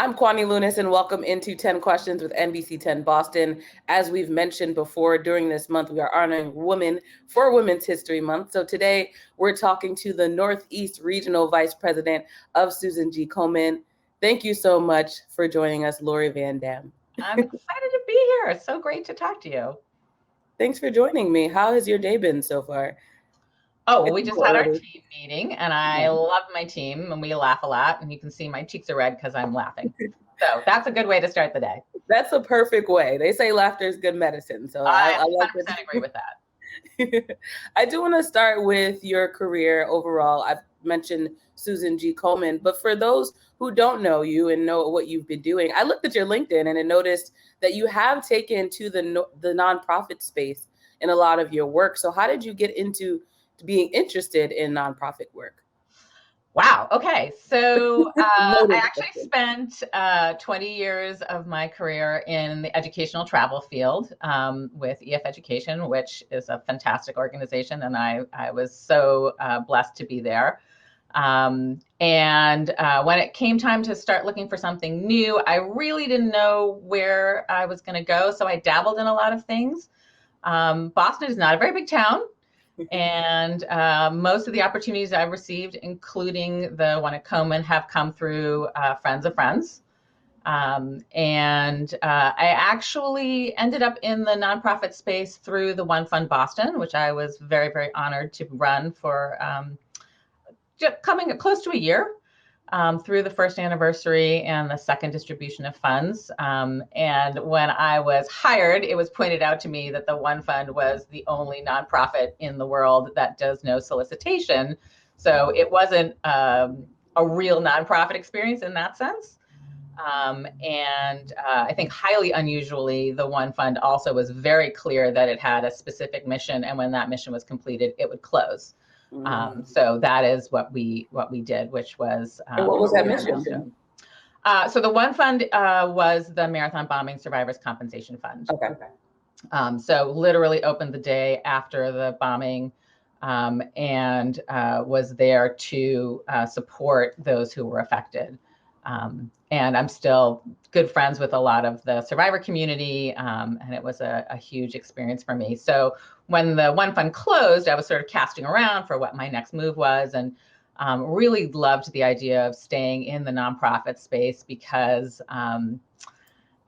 I'm Kwani Lunis, and welcome into 10 Questions with NBC 10 Boston. As we've mentioned before, during this month, we are honoring women for Women's History Month. So today, we're talking to the Northeast Regional Vice President of Susan G. Komen. Thank you so much for joining us, Lori Van Dam. I'm excited to be here. It's so great to talk to you. Thanks for joining me. How has your day been so far? Oh, well, we just had our team meeting, and I love my team, and we laugh a lot, and you can see my cheeks are red because I'm laughing. So that's a good way to start the day. That's a perfect way. They say laughter is good medicine. So I 100% agree with that. I do want to start with your career overall. I've mentioned Susan G. Komen, but for those who don't know you and know what you've been doing, I looked at your LinkedIn and I noticed that you have taken to the nonprofit space in a lot of your work. So how did you get into being interested in nonprofit work? Wow. Okay. So I actually spent 20 years of my career in the educational travel field with EF Education, which is a fantastic organization. And I was so blessed to be there. And when it came time to start looking for something new, I really didn't know where I was going to go. So I dabbled in a lot of things. Boston is not a very big town. And most of the opportunities I've received, including the one at Komen, have come through friends of friends. And I actually ended up in the nonprofit space through the One Fund Boston, which I was very, very honored to run for coming close to a year. Through the first anniversary and the second distribution of funds. And when I was hired, it was pointed out to me that the One Fund was the only nonprofit in the world that does no solicitation. So it wasn't a real nonprofit experience in that sense. And I think highly unusually, the One Fund also was very clear that it had a specific mission. And when that mission was completed, it would close. So that is what we did, which was. And what was that mission? So the One Fund was the Marathon Bombing Survivors Compensation Fund. Okay. So literally opened the day after the bombing, and was there to support those who were affected. And I'm still good friends with a lot of the survivor community, and it was a huge experience for me. So when the One Fund closed, I was sort of casting around for what my next move was, and really loved the idea of staying in the nonprofit space because,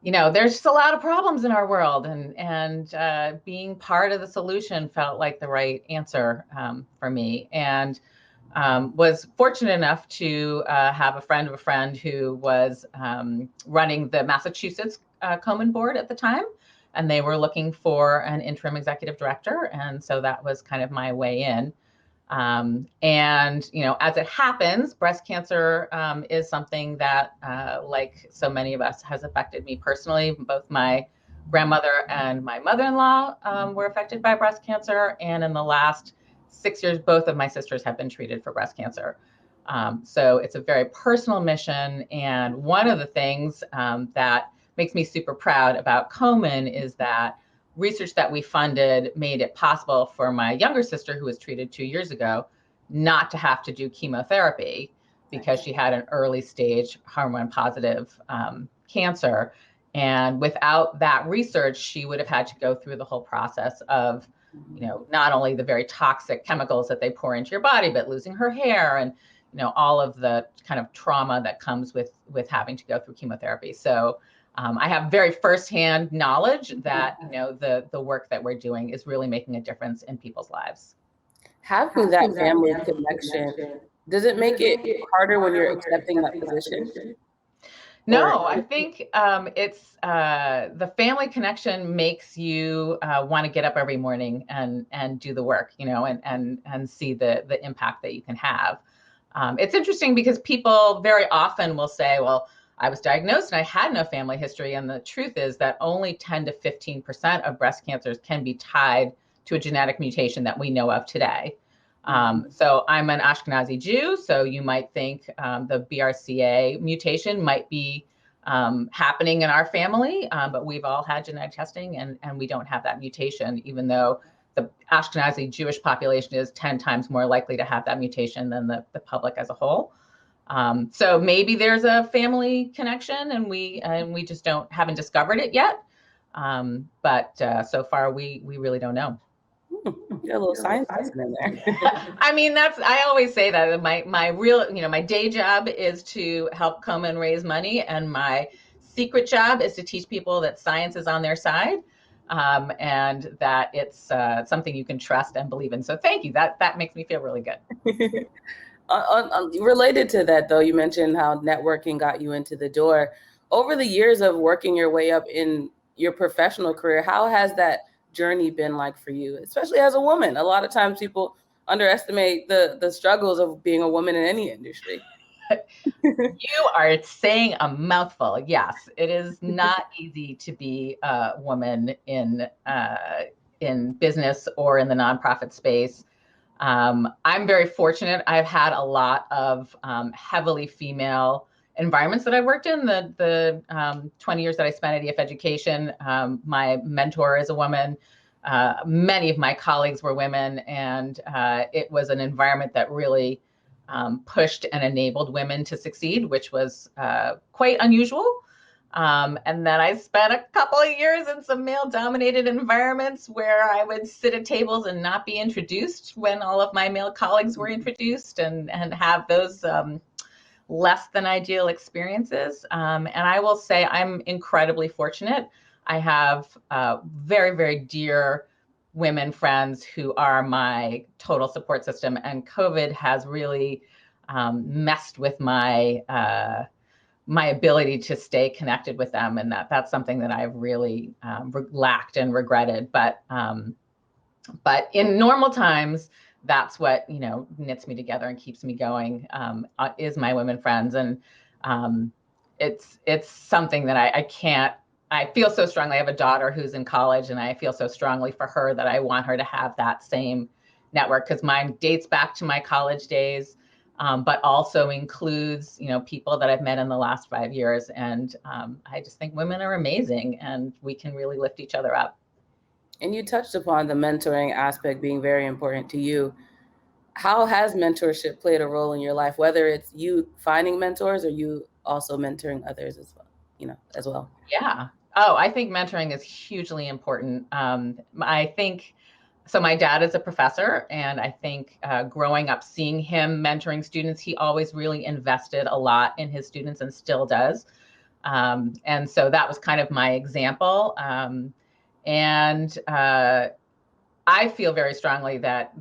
there's just a lot of problems in our world, and being part of the solution felt like the right answer for me. And was fortunate enough to have a friend of a friend who was running the Massachusetts Komen board at the time, and they were looking for an interim executive director. And so that was kind of my way in. And, as it happens, breast cancer is something that, like so many of us, has affected me personally. Both my grandmother and my mother-in-law were affected by breast cancer. And in the last 6 years, both of my sisters have been treated for breast cancer. So it's a very personal mission. And one of the things that makes me super proud about Komen is that research that we funded made it possible for my younger sister, who was treated 2 years ago, not to have to do chemotherapy because she had an early stage hormone positive cancer. And without that research, she would have had to go through the whole process of not only the very toxic chemicals that they pour into your body, but losing her hair and, all of the kind of trauma that comes with having to go through chemotherapy. So I have very firsthand knowledge that, the work that we're doing is really making a difference in people's lives. Having that family connection, does it make it harder when you're accepting that position? No, I think it's the family connection makes you want to get up every morning and do the work, and see the impact that you can have. It's interesting because people very often will say, well, I was diagnosed and I had no family history. And the truth is that only 10 to 15% of breast cancers can be tied to a genetic mutation that we know of today. So I'm an Ashkenazi Jew, so you might think the BRCA mutation might be happening in our family, but we've all had genetic testing and we don't have that mutation, even though the Ashkenazi Jewish population is 10 times more likely to have that mutation than the public as a whole. So maybe there's a family connection and we just haven't discovered it yet. But so far we really don't know. Got a little science lesson in there. I mean, I always say that my real, my day job is to help Komen raise money, and my secret job is to teach people that science is on their side, and that it's something you can trust and believe in. So thank you. That makes me feel really good. Related to that, though, you mentioned how networking got you into the door. Over the years of working your way up in your professional career, how has that journey been like for you, especially as a woman? A lot of times people underestimate the struggles of being a woman in any industry. You are saying a mouthful. Yes, it is not easy to be a woman in business or in the nonprofit space. I'm very fortunate. I've had a lot of heavily female environments that I worked in. The 20 years that I spent at EF Education, my mentor is a woman. Many of my colleagues were women, and it was an environment that really pushed and enabled women to succeed, which was quite unusual. And then I spent a couple of years in some male-dominated environments where I would sit at tables and not be introduced when all of my male colleagues were introduced, and have those less than ideal experiences. And I will say I'm incredibly fortunate. I have very, very dear women friends who are my total support system, and COVID has really messed with my ability to stay connected with them, and that's something that I've really lacked and regretted. But in normal times, that's what knits me together and keeps me going, is my women friends, and it's something that I can't. I feel so strongly. I have a daughter who's in college, and I feel so strongly for her that I want her to have that same network, because mine dates back to my college days. But also includes, people that I've met in the last 5 years. And I just think women are amazing, and we can really lift each other up. And you touched upon the mentoring aspect being very important to you. How has mentorship played a role in your life, whether it's you finding mentors or you also mentoring others as well? Yeah. Oh, I think mentoring is hugely important. I think, so my dad is a professor, and I think growing up, seeing him mentoring students, he always really invested a lot in his students and still does. And so that was kind of my example. And I feel very strongly that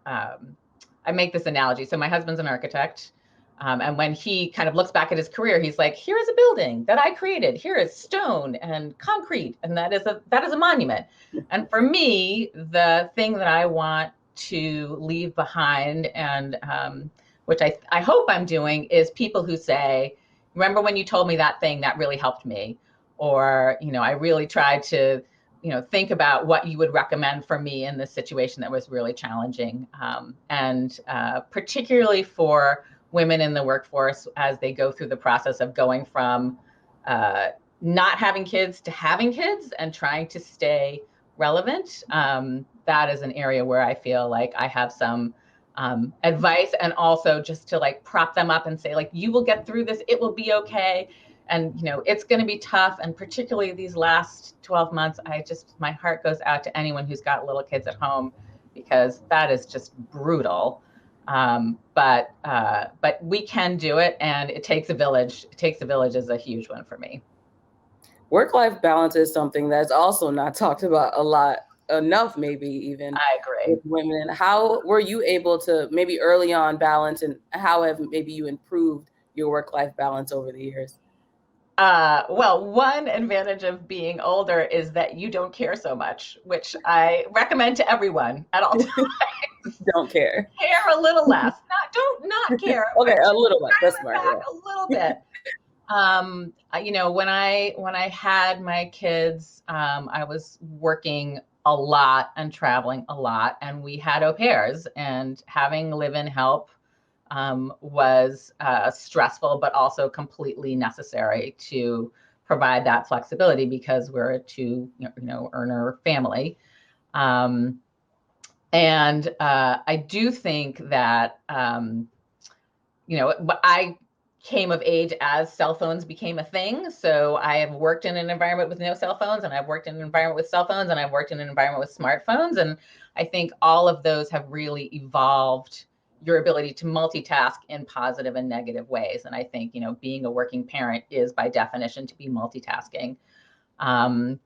I make this analogy. So my husband's an architect. And when he kind of looks back at his career, he's like, here is a building that I created. Here is stone and concrete, and that is a monument. And for me, the thing that I want to leave behind, and which I hope I'm doing, is people who say, remember when you told me that thing that really helped me? Or, I really tried to think about what you would recommend for me in this situation that was really challenging. And particularly for women in the workforce, as they go through the process of going from not having kids to having kids and trying to stay relevant. That is an area where I feel like I have some advice, and also just to prop them up and say, you will get through this. It will be okay. And, it's going to be tough. And particularly these last 12 months, my heart goes out to anyone who's got little kids at home, because that is just brutal. But we can do it, and it takes a village. It takes a village is a huge one for me. Work-life balance is something that's also not talked about enough, maybe even. I agree. With women. How were you able to maybe early on balance, and how have maybe you improved your work-life balance over the years? Well, one advantage of being older is that you don't care so much, which I recommend to everyone at all times. Don't care. Care a little less. Not care. Okay, a little bit. That's smart. Yeah. A little bit. When I had my kids, I was working a lot and traveling a lot, and we had au pairs, and having live-in help was stressful, but also completely necessary to provide that flexibility, because we're a two earner family. And I do think that I came of age as cell phones became a thing. So I have worked in an environment with no cell phones, and I've worked in an environment with cell phones, and I've worked in an environment with smartphones. And I think all of those have really evolved your ability to multitask in positive and negative ways. And I think, being a working parent is by definition to be multitasking. And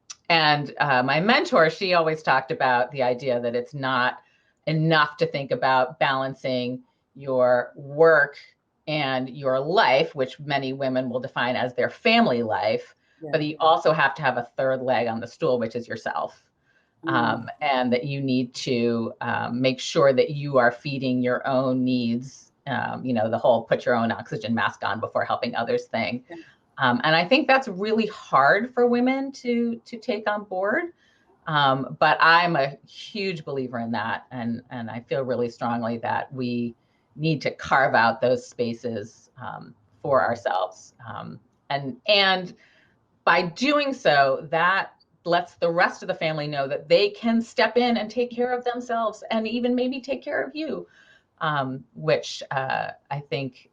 my mentor, she always talked about the idea that it's not enough to think about balancing your work and your life, which many women will define as their family life, but you also have to have a third leg on the stool, which is yourself. And that you need to make sure that you are feeding your own needs, the whole put your own oxygen mask on before helping others thing. And I think that's really hard for women to take on board. But I'm a huge believer in that. And I feel really strongly that we need to carve out those spaces for ourselves. And by doing so, that lets the rest of the family know that they can step in and take care of themselves and even maybe take care of you, which I think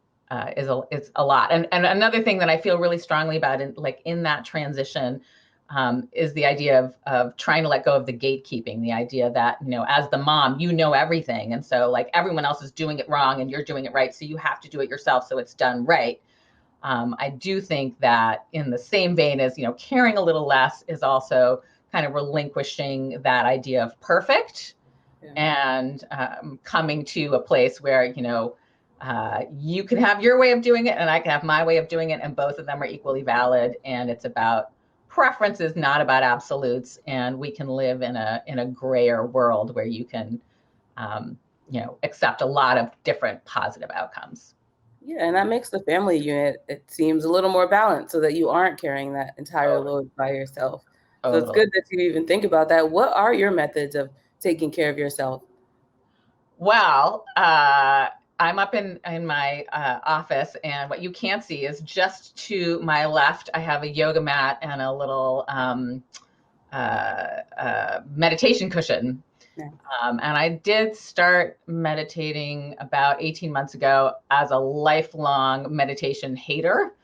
is a lot. And another thing that I feel really strongly about in that transition is the idea of trying to let go of the gatekeeping, the idea that, as the mom, everything. And so like everyone else is doing it wrong and you're doing it right. So you have to do it yourself so it's done right. I do think that in the same vein as, caring a little less is also kind of relinquishing that idea of perfect and coming to a place where, you can have your way of doing it and I can have my way of doing it, and both of them are equally valid. And it's about preferences, not about absolutes. And we can live in a grayer world where you can, accept a lot of different positive outcomes. Yeah, and that makes the family unit, it seems, a little more balanced so that you aren't carrying that entire load by yourself. So it's good that you even think about that. What are your methods of taking care of yourself? Well, I'm up in my office, and what you can't see is just to my left, I have a yoga mat and a little meditation cushion. Yeah. And I did start meditating about 18 months ago as a lifelong meditation hater,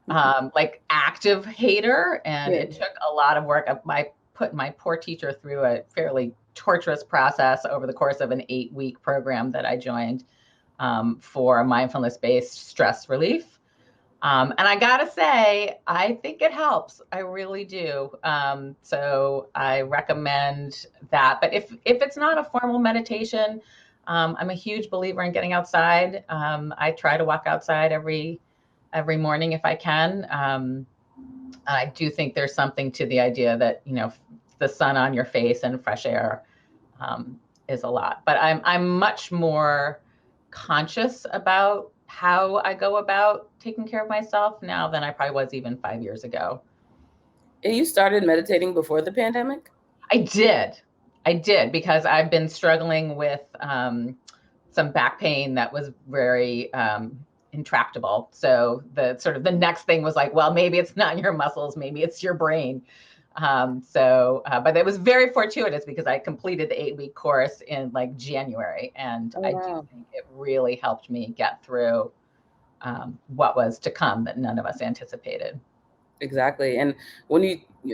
like active hater. And it took a lot of work. I put my poor teacher through a fairly torturous process over the course of an 8-week program that I joined for mindfulness-based stress relief. And I gotta say, I think it helps. I really do. So I recommend that. But if it's not a formal meditation, I'm a huge believer in getting outside. I try to walk outside every morning if I can. I do think there's something to the idea that, the sun on your face and fresh air is a lot. But I'm much more conscious about how I go about taking care of myself now than I probably was even 5 years ago. And you started meditating before the pandemic? I did because I've been struggling with some back pain that was very intractable. So the next thing was like, well, maybe it's not your muscles, maybe it's your brain. But it was very fortuitous because I completed the 8-week course in like January, and I do think it really helped me get through what was to come that none of us anticipated. Exactly. And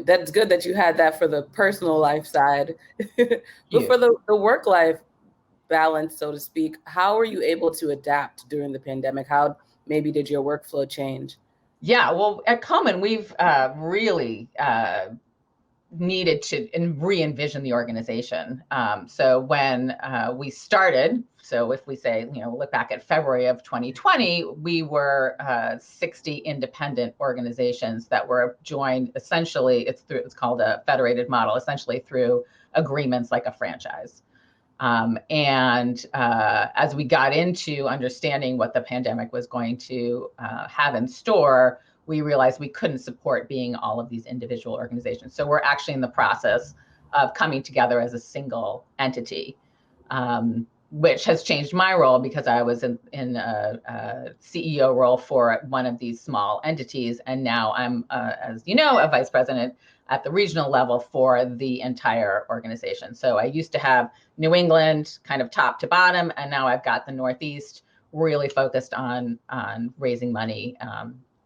that's good that you had that for the personal life side, but for the work life balance, so to speak, how were you able to adapt during the pandemic? How maybe did your workflow change? Yeah, well, at Komen, we've really needed to re-envision the organization. So when we started, so if we say, look back at February of 2020, we were 60 independent organizations that were joined essentially, it's called a federated model, essentially through agreements like a franchise. And as we got into understanding what the pandemic was going to have in store, we realized we couldn't support being all of these individual organizations. So we're actually in the process of coming together as a single entity, which has changed my role because I was in a CEO role for one of these small entities. And now I'm, as you know, a vice president at the regional level for the entire organization. So I used to have New England kind of top to bottom, and now I've got the Northeast really focused on raising money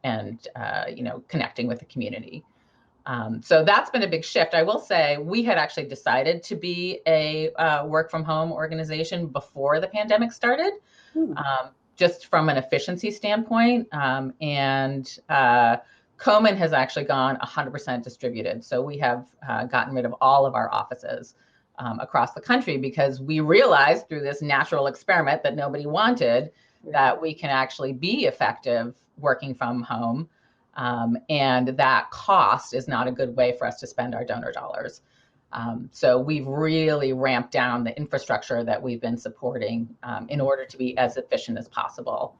and connecting with the community. So that's been a big shift. I will say we had actually decided to be a work from home organization before the pandemic started, just from an efficiency standpoint. And Komen has actually gone 100% distributed. So we have gotten rid of all of our offices across the country, because we realized through this natural experiment that nobody wanted, that we can actually be effective working from home. And that cost is not a good way for us to spend our donor dollars. So we've really ramped down the infrastructure that we've been supporting in order to be as efficient as possible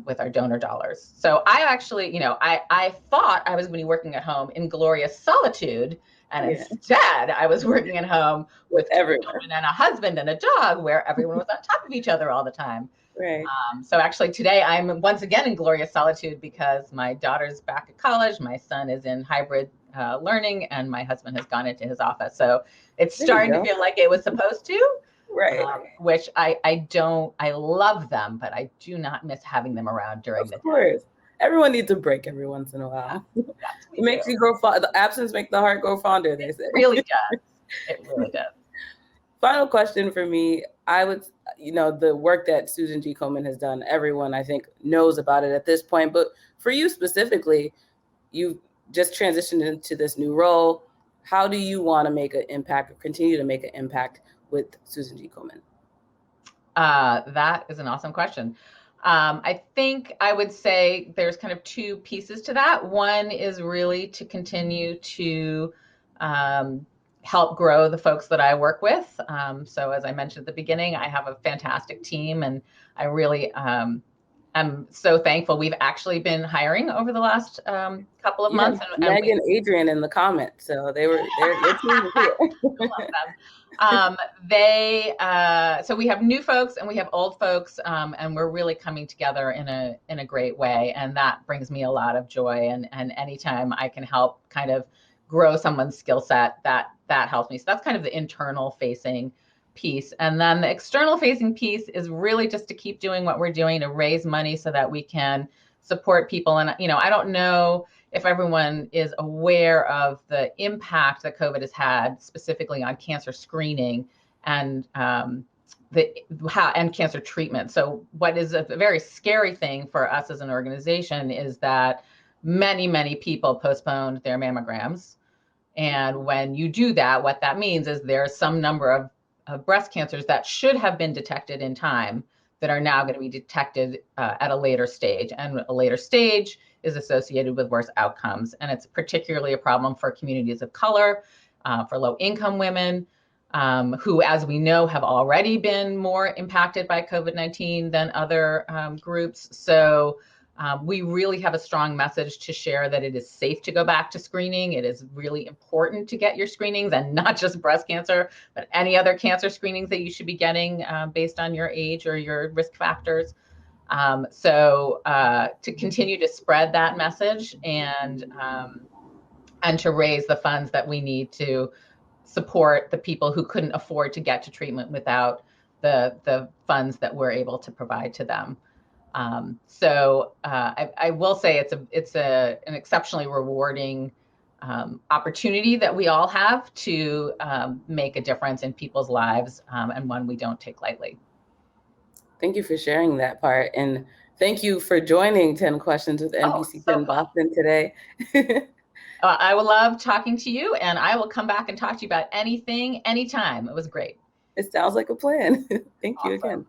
with our donor dollars. So I actually, I thought I was going to be working at home in glorious solitude, and instead I was working at home with everyone and a husband and a dog, where everyone was on top of each other all the time. Right. So actually today I'm once again in glorious solitude, because my daughter's back at college, my son is in hybrid learning, and my husband has gone into his office. So it's starting to feel like it was supposed to, which I love them, but I do not miss having them around during the day. Of course. Everyone needs a break every once in a while. It makes you grow the absence makes the heart grow fonder, they say. It really does. It really does. Final question for me. I would, the work that Susan G. Komen has done, everyone I think knows about it at this point, but for you specifically, you just transitioned into this new role. How do you want to make an impact, or continue to make an impact with Susan G. Komen? That is an awesome question. I think I would say there's kind of two pieces to that. One is really to continue to help grow the folks that I work with. So as I mentioned at the beginning, I have a fantastic team, and I really am so thankful. We've actually been hiring over the last couple of months. And Meg and Adrian in the comments, so their team is here. Love them. So we have new folks and we have old folks, and we're really coming together in a great way, and that brings me a lot of joy. And anytime I can help kind of grow someone's skill set, that helps me. So that's kind of the internal facing piece. And then the external facing piece is really just to keep doing what we're doing to raise money so that we can support people. And, I don't know if everyone is aware of the impact that COVID has had specifically on cancer screening and cancer treatment. So what is a very scary thing for us as an organization is that many people postponed their mammograms. And when you do that, what that means is there's some number of breast cancers that should have been detected in time that are now going to be detected at a later stage. And a later stage is associated with worse outcomes. And it's particularly a problem for communities of color, for low-income women, who, as we know, have already been more impacted by COVID-19 than other groups. So we really have a strong message to share that it is safe to go back to screening. It is really important to get your screenings, and not just breast cancer, but any other cancer screenings that you should be getting based on your age or your risk factors. So to continue to spread that message and to raise the funds that we need to support the people who couldn't afford to get to treatment without the funds that we're able to provide to them. So I will say it's an exceptionally rewarding opportunity that we all have to make a difference in people's lives, and one we don't take lightly. Thank you for sharing that part, and thank you for joining 10 Questions with NBC 10 Boston today. I will love talking to you, and I will come back and talk to you about anything, anytime. It was great. It sounds like a plan. Thank you again.